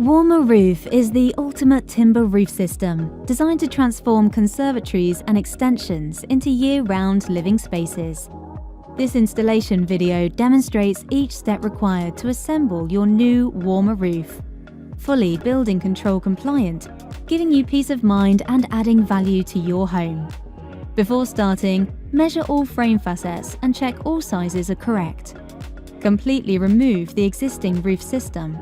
Warmer Roof is the ultimate timber roof system designed to transform conservatories and extensions into year-round living spaces. This installation video demonstrates each step required to assemble your new Warmer Roof. Fully building control compliant, giving you peace of mind and adding value to your home. Before starting, measure all frame facets and check all sizes are correct. Completely remove the existing roof system.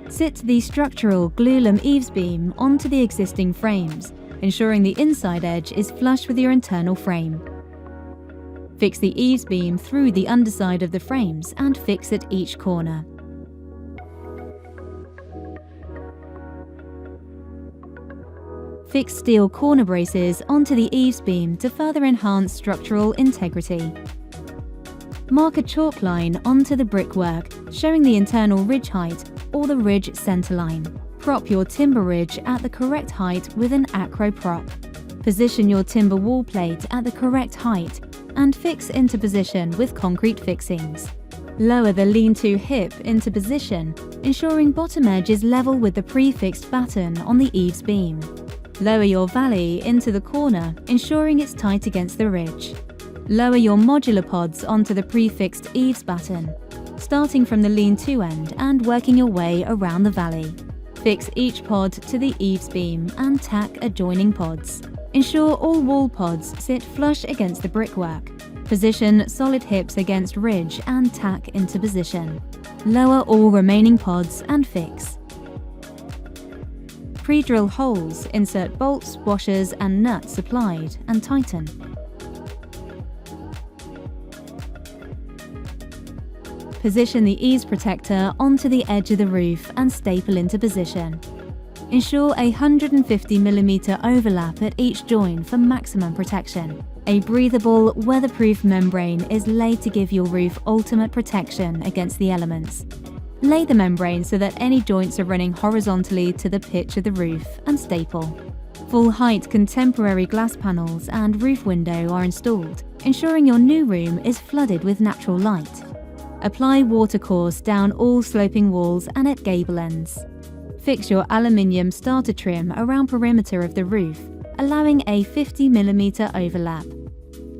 Sit the structural glulam eaves beam onto the existing frames, ensuring the inside edge is flush with your internal frame. Fix the eaves beam through the underside of the frames and fix at each corner. Fix steel corner braces onto the eaves beam to further enhance structural integrity. Mark a chalk line onto the brickwork, showing the internal ridge height or the ridge centerline. Prop your timber ridge at the correct height with an acro prop. Position your timber wall plate at the correct height and fix into position with concrete fixings. Lower the lean-to hip into position, ensuring bottom edge is level with the prefixed batten on the eaves beam. Lower your valley into the corner, ensuring it's tight against the ridge. Lower your modular pods onto the prefixed eaves batten, starting from the lean-to end and working your way around the valley. Fix each pod to the eaves beam and tack adjoining pods. Ensure all wall pods sit flush against the brickwork. Position solid hips against ridge and tack into position. Lower all remaining pods and fix. Pre-drill holes, insert bolts, washers and nuts applied and tighten. Position the eaves protector onto the edge of the roof and staple into position. Ensure a 150mm overlap at each join for maximum protection. A breathable, weatherproof membrane is laid to give your roof ultimate protection against the elements. Lay the membrane so that any joints are running horizontally to the pitch of the roof and staple. Full-height contemporary glass panels and roof window are installed, ensuring your new room is flooded with natural light. Apply watercourse down all sloping walls and at gable ends. Fix your aluminium starter trim around perimeter of the roof, allowing a 50mm overlap.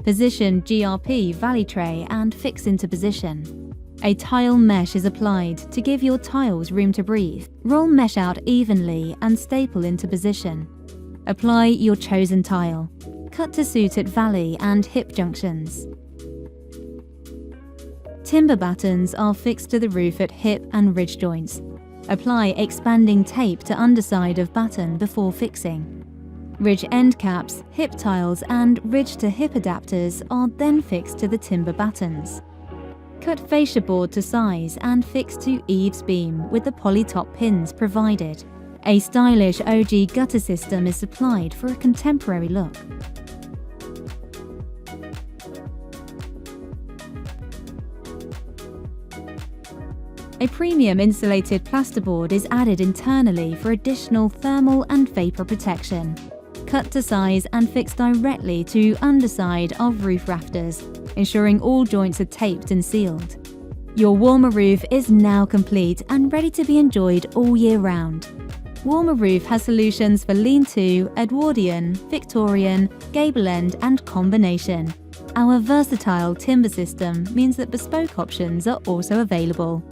Position GRP valley tray and fix into position. A tile mesh is applied to give your tiles room to breathe. Roll mesh out evenly and staple into position. Apply your chosen tile. Cut to suit at valley and hip junctions. Timber battens are fixed to the roof at hip and ridge joints. Apply expanding tape to underside of batten before fixing. Ridge end caps, hip tiles and ridge to hip adapters are then fixed to the timber battens. Cut fascia board to size and fix to eaves beam with the poly top pins provided. A stylish OG gutter system is supplied for a contemporary look. A premium insulated plasterboard is added internally for additional thermal and vapor protection. Cut to size and fix directly to underside of roof rafters, ensuring all joints are taped and sealed. Your Warmer Roof is now complete and ready to be enjoyed all year round. Warmer Roof has solutions for lean-to, Edwardian, Victorian, gable end and combination. Our versatile timber system means that bespoke options are also available.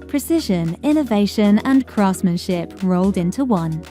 Precision, innovation and craftsmanship rolled into one.